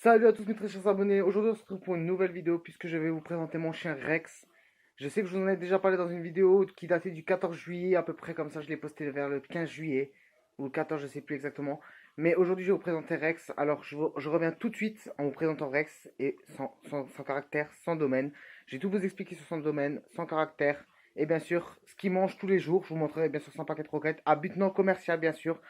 Salut à tous mes très chers abonnés, aujourd'hui on se retrouve pour une nouvelle vidéo puisque je vais vous présenter mon chien Rex. Je sais que je vous en ai déjà parlé dans une vidéo qui datait du 14 juillet à peu près, comme ça je l'ai posté vers le 15 juillet ou le 14, je sais plus exactement. Mais aujourd'hui je vais vous présenter Rex, alors je reviens tout de suite en vous présentant Rex et sans caractère, sans domaine. Je vais tout vous expliquer sur son domaine, sans caractère et bien sûr ce qu'il mange tous les jours. Je vous montrerai bien sûr son paquet de croquettes à but non commercial bien sûr.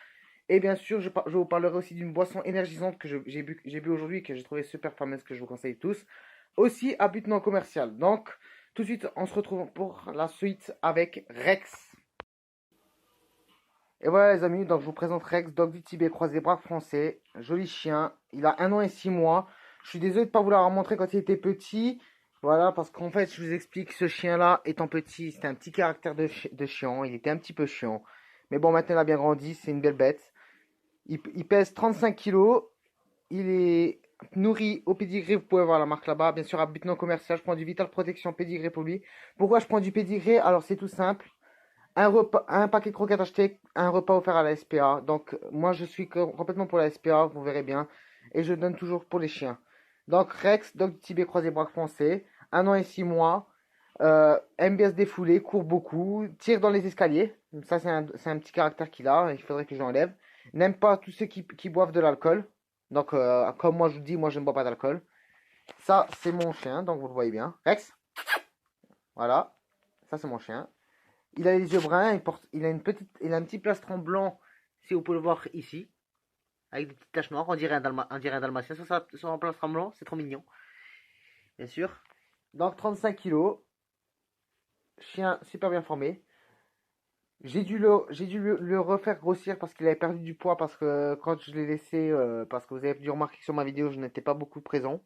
Et bien sûr, je vous parlerai aussi d'une boisson énergisante que j'ai bu aujourd'hui et que j'ai trouvé super fameuse, que je vous conseille tous. Aussi à but non commercial. Donc, tout de suite, on se retrouve pour la suite avec Rex. Et voilà les amis, donc je vous présente Rex, dog du Tibet, croisé bras français. Joli chien. Il a 1 an et 6 mois. Je suis désolé de ne pas vous l'avoir montré quand il était petit. Voilà, parce qu'en fait, je vous explique, ce chien-là, étant petit, c'était un petit caractère de chiant. Il était un petit peu chiant. Mais bon, maintenant, il a bien grandi, c'est une belle bête. Il pèse 35 kilos. Il est nourri au pédigré. Vous pouvez voir la marque là-bas. Bien sûr, à but non commercial, je prends du Vital Protection pédigré pour lui. Pourquoi je prends du pédigré? Alors, c'est tout simple. Un paquet de croquettes acheté, un repas offert à la SPA. Donc, moi, je suis complètement pour la SPA, vous verrez bien. Et je donne toujours pour les chiens. Donc, Rex, dog Tibet croisé bras français. 1 an et 6 mois. Aime bien se défouler, court beaucoup, tire dans les escaliers. Ça, c'est un petit caractère qu'il a. Il faudrait que je l'enlève. N'aime pas tous ceux qui boivent de l'alcool. Donc, comme moi je vous dis, moi je ne bois pas d'alcool. Ça, c'est mon chien, donc vous le voyez bien. Rex, voilà. Ça, c'est mon chien. Il a les yeux bruns, il a un petit plastron blanc, si vous pouvez le voir ici. Avec des petites taches noires, on dirait un dalmatien sur un plastron blanc, c'est trop mignon. Bien sûr. Donc, 35 kilos. Chien super bien formé. J'ai dû le refaire grossir parce qu'il avait perdu du poids parce que quand je l'ai laissé, parce que vous avez dû remarquer que sur ma vidéo, je n'étais pas beaucoup présent.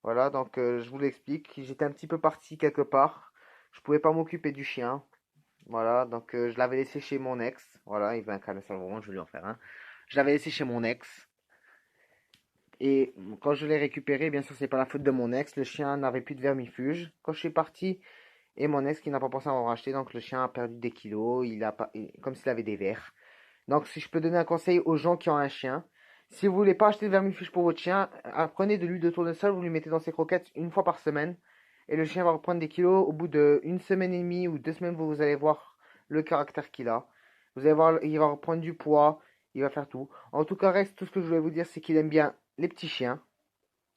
Voilà, donc je vous l'explique. J'étais un petit peu parti quelque part. Je pouvais pas m'occuper du chien. Voilà, donc je l'avais laissé chez mon ex. Voilà, il veut un câlin sur le moment, je vais lui en faire un. Je l'avais laissé chez mon ex. Et quand je l'ai récupéré, bien sûr, c'est pas la faute de mon ex. Le chien n'avait plus de vermifuge. Quand je suis parti, et mon ex qui n'a pas pensé à en racheter, donc le chien a perdu des kilos, comme s'il avait des vers. Donc si je peux donner un conseil aux gens qui ont un chien, si vous voulez pas acheter de vermifuge pour votre chien, prenez de l'huile de tournesol, vous lui mettez dans ses croquettes une fois par semaine, et le chien va reprendre des kilos. Au bout d'une semaine et demie ou 2 semaines, vous allez voir le caractère qu'il a. Vous allez voir, il va reprendre du poids, il va faire tout. En tout cas, reste tout ce que je voulais vous dire, c'est qu'il aime bien les petits chiens,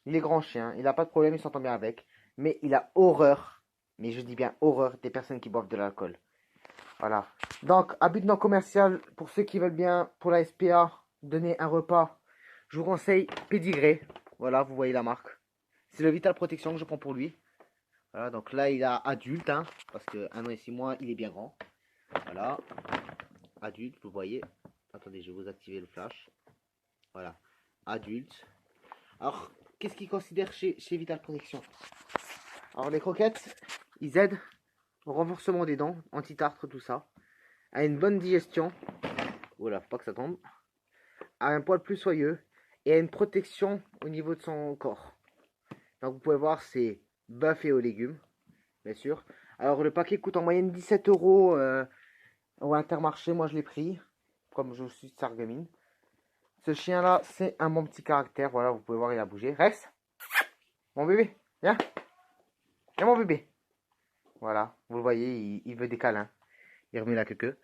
les grands chiens, il n'a pas de problème, il s'entend bien avec, mais il a horreur, mais je dis bien horreur, des personnes qui boivent de l'alcool. Voilà. Donc, à but non commercial, pour ceux qui veulent bien, pour la SPA, donner un repas, je vous conseille Pédigré. Voilà, vous voyez la marque. C'est le Vital Protection que je prends pour lui. Voilà, donc là, il a adulte, hein, parce que 1 an et 6 mois, il est bien grand. Voilà, adulte, vous voyez. Attendez, je vais vous activer le flash. Voilà, adulte. Alors, qu'est-ce qu'ils considèrent chez Vital Protection? Alors, les croquettes, ils aident au renforcement des dents, anti-tartre, tout ça, à une bonne digestion. Voilà, faut pas que ça tombe. À un poil plus soyeux et à une protection au niveau de son corps. Donc, vous pouvez voir, c'est bœuf et aux légumes, bien sûr. Alors, le paquet coûte en moyenne 17 euros au Intermarché. Moi, je l'ai pris, comme je suis de Sarreguemines. Ce chien-là, c'est un bon petit caractère. Voilà, vous pouvez voir, il a bougé. Rex, mon bébé, viens. Viens, mon bébé. Voilà, vous le voyez, il veut des câlins. Il remet la queue.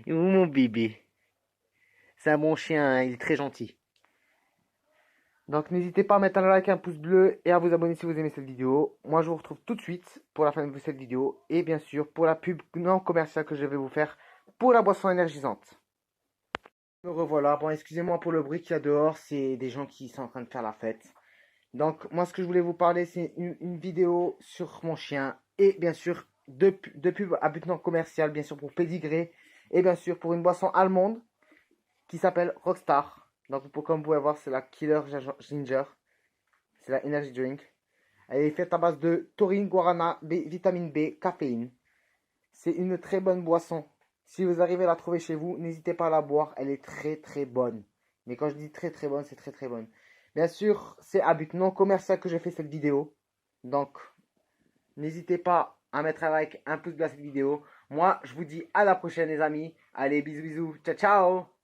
Où mon bébé? C'est un bon chien, hein, il est très gentil. Donc n'hésitez pas à mettre un like, un pouce bleu et à vous abonner si vous aimez cette vidéo. Moi je vous retrouve tout de suite pour la fin de cette vidéo. Et bien sûr pour la pub non commerciale que je vais vous faire pour la boisson énergisante. Me revoilà. Bon, excusez-moi pour le bruit qu'il y a dehors, c'est des gens qui sont en train de faire la fête. Donc moi ce que je voulais vous parler, c'est une vidéo sur mon chien. Et bien sûr de pub à but non commercial, bien sûr pour Pédigré. Et bien sûr pour une boisson allemande qui s'appelle Rockstar. Donc comme vous pouvez voir, c'est la Killer Ginger. C'est la Energy Drink. Elle est faite à base de taurine, guarana, vitamine B, caféine. C'est une très bonne boisson. Si vous arrivez à la trouver chez vous, n'hésitez pas à la boire. Elle est très très bonne. Mais quand je dis très très bonne, c'est très très bonne. Bien sûr, c'est à but non commercial que j'ai fait cette vidéo. Donc, n'hésitez pas à mettre un like, un pouce bleu à cette vidéo. Moi, je vous dis à la prochaine les amis. Allez, bisous bisous. Ciao ciao.